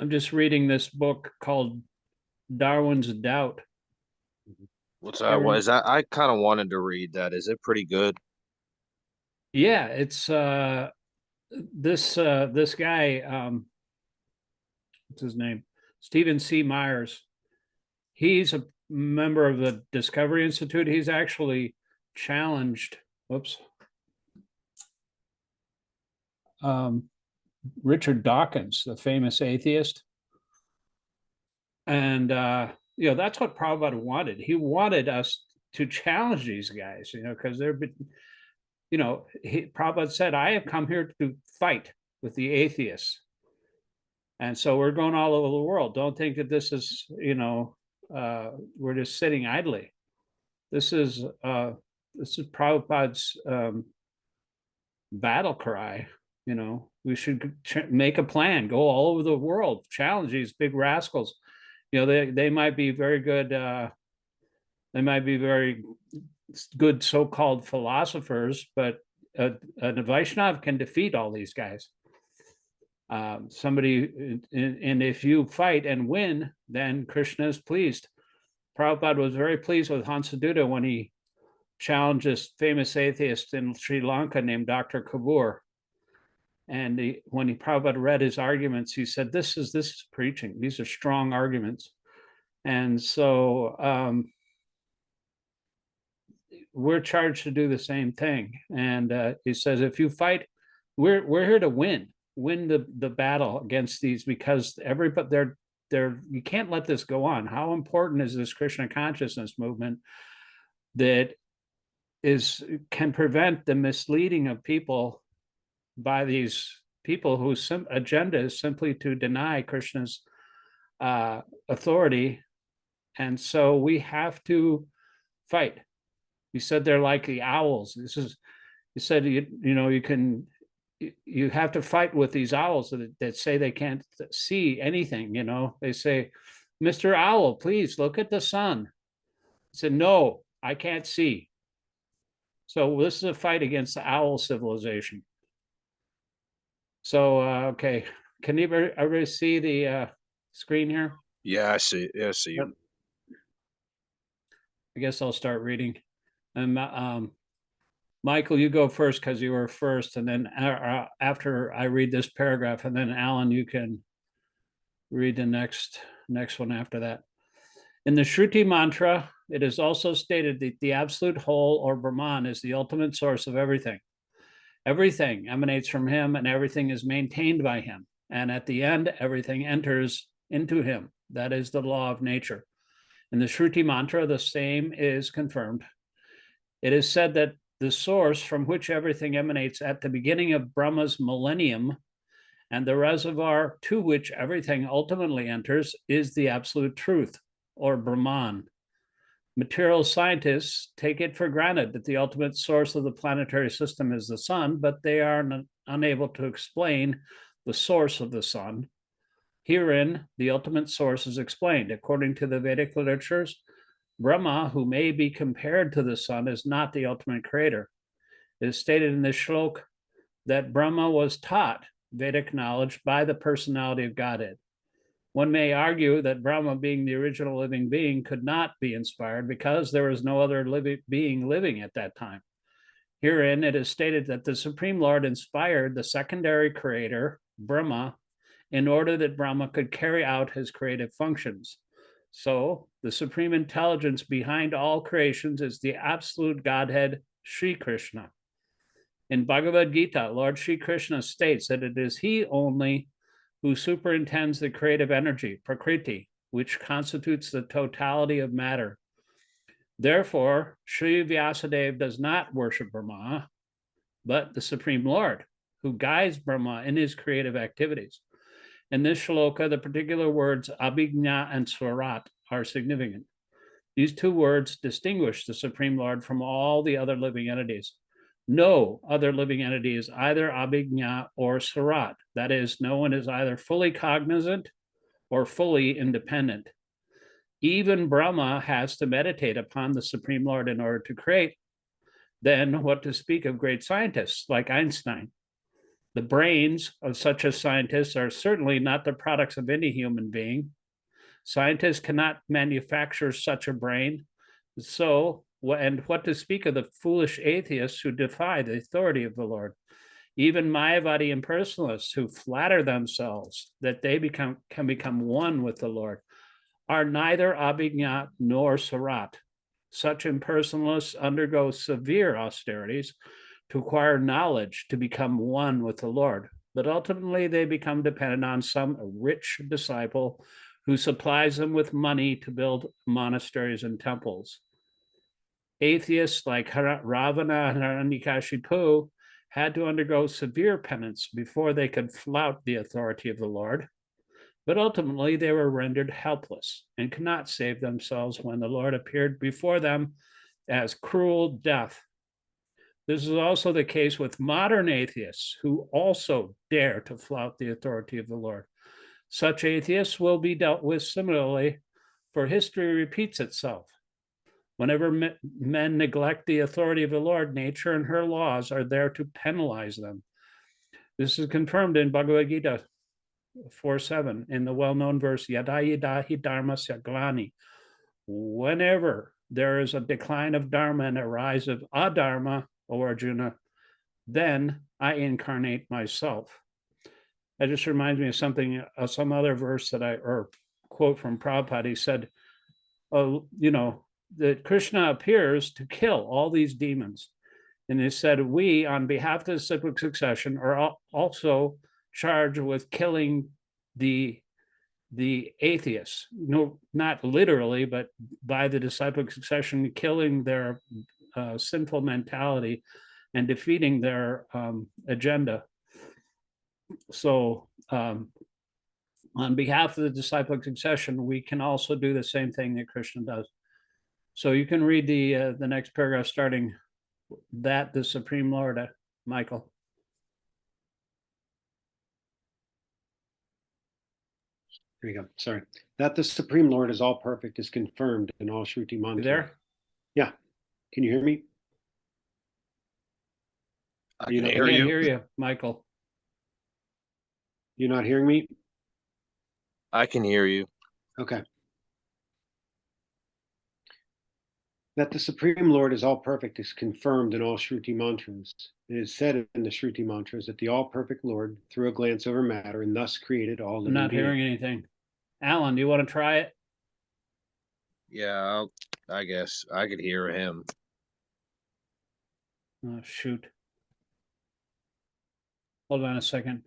I'm just reading this book called Darwin's Doubt. What's that? What is that? I kind of wanted to read that. Is it pretty good? Yeah, it's this guy, what's his name? Stephen C. Myers. He's a member of the Discovery Institute. He's actually challenged, whoops, um, Richard Dawkins, the famous atheist. And that's what Prabhupada wanted. He wanted us to challenge these guys, because they're, Prabhupada said, I have come here to fight with the atheists. And so we're going all over the world. Don't think that this is, we're just sitting idly. This is Prabhupada's battle cry. We should make a plan, go all over the world, challenge these big rascals. They might be very good. They might be very good so-called philosophers, but a Vaishnav can defeat all these guys. And if you fight and win, then Krishna is pleased. Prabhupada was very pleased with Hansadutta when he challenged this famous atheist in Sri Lanka named Dr. Kabur. And when Prabhupada read his arguments, he said, this is preaching. These are strong arguments. And so we're charged to do the same thing. And he says, if you fight, we're here to win the battle against these, because everybody you can't let this go on. How important is this Krishna consciousness movement that can prevent the misleading of people by these people whose agenda is simply to deny Krishna's authority. And so we have to fight. He said they're like the owls. He said, you have to fight with these owls that say they can't see anything. They say, Mr. Owl, please look at the sun. He said, no, I can't see. So this is a fight against the owl civilization. So, okay. Can everybody see the screen here? Yeah, I see. Yeah, I see. Yep. I guess I'll start reading. And Michael, you go first because you were first, and then after I read this paragraph, and then Alan, you can read the next one after that. In the Shruti mantra, it is also stated that the absolute whole, or Brahman, is the ultimate source of everything. Everything emanates from him, and everything is maintained by him. And at the end, everything enters into him. That is the law of nature. In the Shruti mantra, the same is confirmed. It is said that the source from which everything emanates at the beginning of Brahma's millennium, and the reservoir to which everything ultimately enters, is the absolute truth, or Brahman. Material scientists take it for granted that the ultimate source of the planetary system is the sun, but they are unable to explain the source of the sun. Herein, the ultimate source is explained. According to the Vedic literatures, Brahma, who may be compared to the sun, is not the ultimate creator. It is stated in this shlok that Brahma was taught Vedic knowledge by the personality of Godhead. One may argue that Brahma, being the original living being, could not be inspired because there was no other being living at that time. Herein, it is stated that the Supreme Lord inspired the secondary creator, Brahma, in order that Brahma could carry out his creative functions. So, the supreme intelligence behind all creations is the absolute Godhead, Sri Krishna. In Bhagavad Gita, Lord Sri Krishna states that it is he only who superintends the creative energy, Prakriti, which constitutes the totality of matter. Therefore, Sri Vyasadeva does not worship Brahma, but the Supreme Lord, who guides Brahma in his creative activities. In this shloka, the particular words Abhijñā and Swarat are significant. These two words distinguish the Supreme Lord from all the other living entities. No other living entity is either Abhijñā or Swarat. That is, no one is either fully cognizant or fully independent. Even Brahma has to meditate upon the Supreme Lord in order to create. Then what to speak of great scientists like Einstein? The brains of such a scientist are certainly not the products of any human being. Scientists cannot manufacture such a brain. So, and what to speak of the foolish atheists who defy the authority of the Lord? Even Mayavadi impersonalists who flatter themselves that they can become one with the Lord are neither Abhignat nor Sarat. Such impersonalists undergo severe austerities to acquire knowledge to become one with the Lord, but ultimately they become dependent on some rich disciple who supplies them with money to build monasteries and temples. Atheists like Ravana and Hiranyakashipu had to undergo severe penance before they could flout the authority of the Lord. But ultimately, they were rendered helpless and could not save themselves when the Lord appeared before them as cruel death. This is also the case with modern atheists who also dare to flout the authority of the Lord. Such atheists will be dealt with similarly, for history repeats itself. Whenever men neglect the authority of the Lord, nature and her laws are there to penalize them. This is confirmed in Bhagavad Gita 4:7 in the well-known verse, Yada yadahi dharma saglani. Whenever there is a decline of dharma and a rise of adharma, O Arjuna, then I incarnate myself. That just reminds me of something, some other verse or quote from Prabhupada. He said, that Krishna appears to kill all these demons. And he said, we, on behalf of the disciplic succession, are also charged with killing the atheists. No, not literally, but by the disciplic succession, killing their sinful mentality and defeating their agenda. So on behalf of the disciplic succession, we can also do the same thing that Krishna does. So you can read the next paragraph starting that the Supreme Lord, Michael. There you go. Sorry. That the Supreme Lord is all perfect is confirmed in all Shruti mantras. You there? Yeah. Can you hear me? I can hear you. Can't hear you, Michael. You're not hearing me? I can hear you. Okay. That the Supreme Lord is all perfect is confirmed in all Shruti mantras. It is said in the Shruti mantras that the all-perfect Lord threw a glance over matter and thus created all living I'm not hearing anything. Alan, do you want to try it? Yeah, I guess I could hear him. Oh, shoot. Hold on a second.